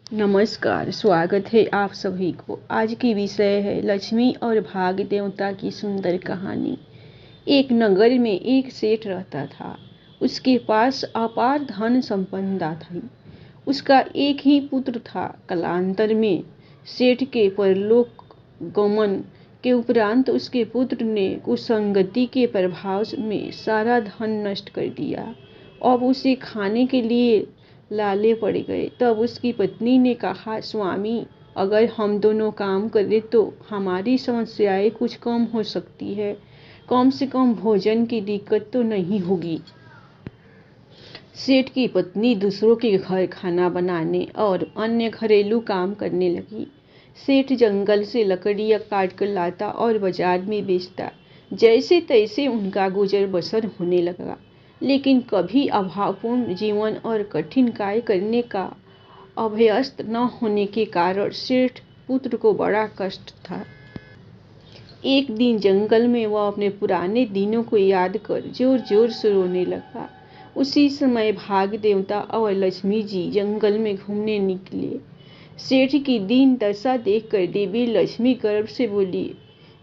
नमस्कार, स्वागत है आप सभी को। आज की विषय है लक्ष्मी और भाग्य देवता की सुंदर कहानी। एक नगर में एक सेठ रहता था। उसके पास अपार धन संपदा थी। उसका एक ही पुत्र था। कालांतर में सेठ के परलोक गमन के उपरांत उसके पुत्र ने कुसंगति के प्रभाव में सारा धन नष्ट कर दिया। अब उसे खाने के लिए लाले पड़ गए। तब उसकी पत्नी ने कहा, स्वामी, अगर हम दोनों काम करें तो हमारी समस्याएं कुछ कम हो सकती है। कम से कम भोजन की दिक्कत तो नहीं होगी। सेठ की पत्नी दूसरों के घर खाना बनाने और अन्य घरेलू काम करने लगी। सेठ जंगल से लकड़ियां काट कर लाता और बाजार में बेचता। जैसे तैसे उनका गुजर बसर होने लगा। लेकिन कभी अभावपूर्ण जीवन और कठिन कार्य करने का अभ्यस्त न होने के कारण सेठ पुत्र को बड़ा कष्ट था। एक दिन जंगल में वह अपने पुराने दिनों को याद कर जोर जोर से रोने लगा। उसी समय भाग्य देवता और लक्ष्मी जी जंगल में घूमने निकले। सेठ की दीन दशा देखकर देवी लक्ष्मी गर्व से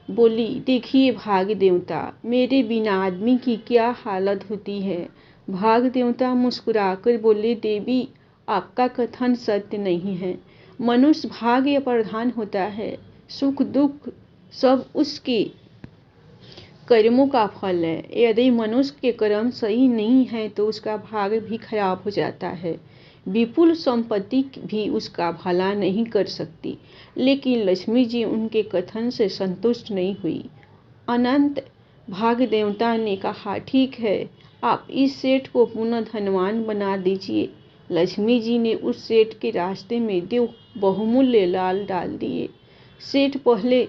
बोली, देखिए भाग्य देवता, मेरे बिना आदमी की क्या हालत होती है। भाग्य देवता मुस्कुराकर बोले, देवी, आपका कथन सत्य नहीं है। मनुष्य भाग्य प्रधान होता है। सुख दुख सब उसके कर्मों का फल है। यदि मनुष्य के कर्म सही नहीं है तो उसका भाग्य भी खराब हो जाता है। विपुल संपत्ति भी उसका भला नहीं कर सकती। लेकिन लक्ष्मी जी उनके कथन से संतुष्ट नहीं हुई। अनंत भाग्य देवता ने कहा, ठीक है, आप इस सेठ को पुनः धनवान बना दीजिए। लक्ष्मी जी ने उस सेठ के रास्ते में 2 बहुमूल्य लाल डाल दिए। सेठ पहले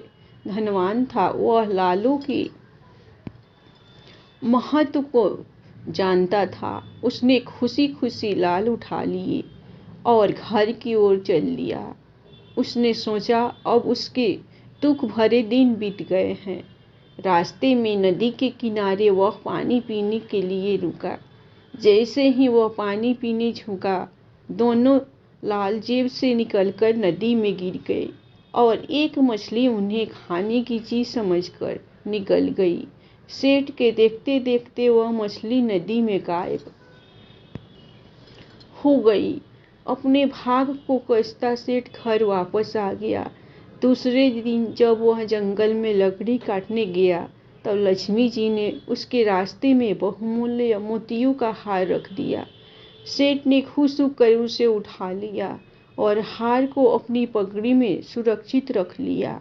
धनवान था। वह लालों के महत्व को जानता था। उसने खुशी खुशी लाल उठा लिए और घर की ओर चल लिया। उसने सोचा, अब उसके दुख भरे दिन बीत गए हैं। रास्ते में नदी के किनारे वह पानी पीने के लिए रुका। जैसे ही वह पानी पीने झुका, दोनों लाल जेब से निकलकर नदी में गिर गए और एक मछली उन्हें खाने की चीज समझकर निकल गई। सेठ के देखते देखते वह मछली नदी में गायब हो गई। अपने भाग को कोसता सेठ घर वापस आ गया। दूसरे दिन जब वह जंगल में लकड़ी काटने गया तब लक्ष्मी जी ने उसके रास्ते में बहुमूल्य मोतियों का हार रख दिया। सेठ ने खुश होकर उसे उठा लिया और हार को अपनी पगड़ी में सुरक्षित रख लिया।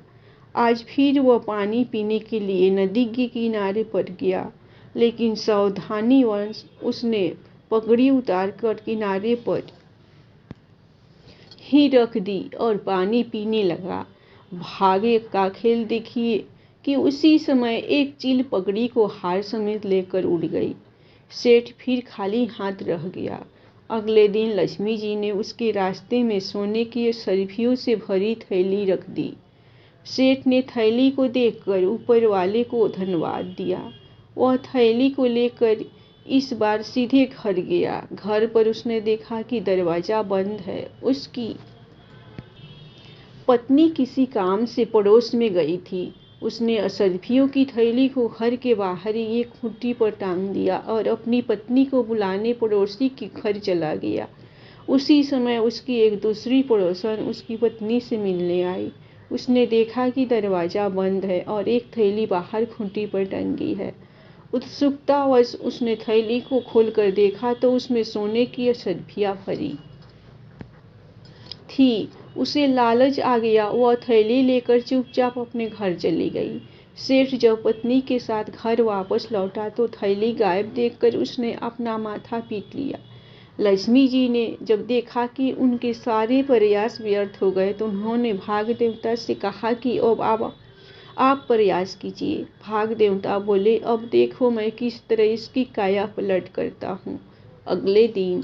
आज फिर वह पानी पीने के लिए नदी के किनारे पर गया, लेकिन सावधानीवश उसने पगड़ी उतारकर किनारे पर ही रख दी और पानी पीने लगा। भाग्य का खेल देखिए कि उसी समय एक चील पगड़ी को हार समेत लेकर उड़ गई। सेठ फिर खाली हाथ रह गया। अगले दिन लक्ष्मी जी ने उसके रास्ते में सोने की सर्फियों से भरी थैली रख दी। सेठ ने थैली को देखकर ऊपर वाले को धन्यवाद दिया। वह थैली को लेकर इस बार सीधे घर गया। घर पर उसने देखा कि दरवाजा बंद है। उसकी पत्नी किसी काम से पड़ोस में गई थी। उसने असरफियों की थैली को घर के बाहर ही एक खूंटी पर टांग दिया और अपनी पत्नी को बुलाने पड़ोसी के घर चला गया। उसी समय उसकी एक दूसरी पड़ोसन उसकी पत्नी से मिलने आई। उसने देखा कि दरवाजा बंद है और एक थैली बाहर खूंटी पर टंगी है। उत्सुकतावश उसने थैली को खोलकर देखा तो उसमें सोने की असरफियां भरी थी। उसे लालच आ गया। वह थैली लेकर चुपचाप अपने घर चली गई। सेठ जब पत्नी के साथ घर वापस लौटा तो थैली गायब देखकर उसने अपना माथा पीट लिया। लक्ष्मी जी ने जब देखा कि उनके सारे प्रयास व्यर्थ हो गए तो उन्होंने भाग्य देवता से कहा कि अब आप प्रयास कीजिए। भाग्य देवता बोले, अब देखो मैं किस तरह इसकी काया पलट करता हूँ। अगले दिन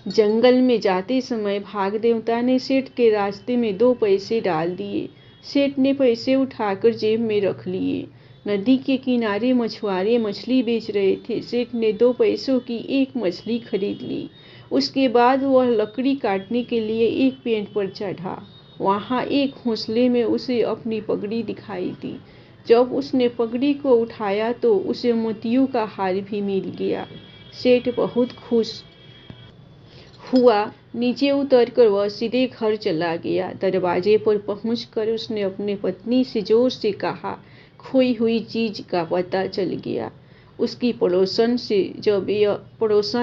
जंगल में जाते समय भाग्य देवता ने सेठ के रास्ते में 2 पैसे डाल दिए। सेठ ने पैसे उठाकर जेब में रख लिए। नदी के किनारे मछुआरे मछली बेच रहे थे। सेठ ने 2 पैसों की एक मछली खरीद ली। उसके बाद वह लकड़ी काटने के लिए एक पेड़ पर चढ़ा। वहाँ एक घोंसले में उसे अपनी पगड़ी दिखाई दी। जब उसने पगड़ी को उठाया तो उसे मोतियों का हार भी मिल गया। सेठ बहुत खुश हुआ। नीचे उतरकर वह सीधे घर चला गया। दरवाजे पर पहुंचकर उसने अपनी पत्नी से जोर से कहा, खोई हुई चीज का पता चल गया। उसकी पड़ोसन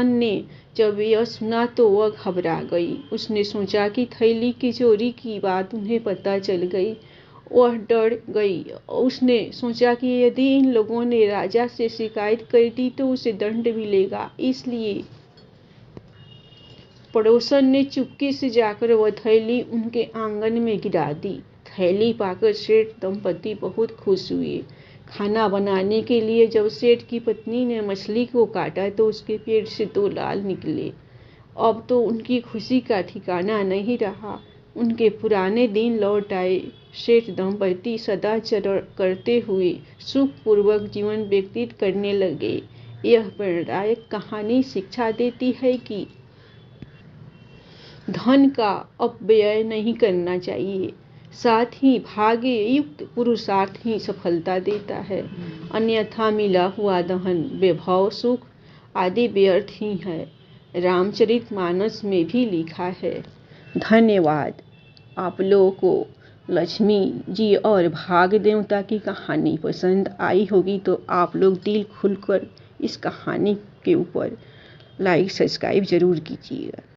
ने जब यह सुना तो वह घबरा गई। उसने सोचा कि थैली की चोरी की बात उन्हें पता चल गई। वह डर गई। उसने सोचा कि यदि इन लोगों ने राजा से शिकायत कर दी तो उसे दंड मिलेगा। इसलिए पड़ोसन ने चुपके से जाकर वह थैली उनके आंगन में गिरा दी। थैली पाकर सेठ दंपति बहुत खुश हुए। खाना बनाने के लिए जब सेठ की पत्नी ने मछली को काटा तो उसके पेट से 2 लाल निकले। अब तो उनकी खुशी का ठिकाना नहीं रहा। उनके पुराने दिन लौट आए। सेठ दंपति सदाचार करते हुए सुखपूर्वक जीवन व्यतीत करने लगे। यह प्रेरणादायक कहानी शिक्षा देती है कि धन का अपव्यय नहीं करना चाहिए। साथ ही भाग्य युक्त पुरुषार्थ ही सफलता देता है। अन्यथा मिला हुआ धन, वैभव, सुख आदि व्यर्थ ही है। रामचरितमानस में भी लिखा है। धन्यवाद। आप लोगों को लक्ष्मी जी और भाग देवता की कहानी पसंद आई होगी तो आप लोग दिल खुलकर इस कहानी के ऊपर लाइक सब्सक्राइब जरूर कीजिएगा।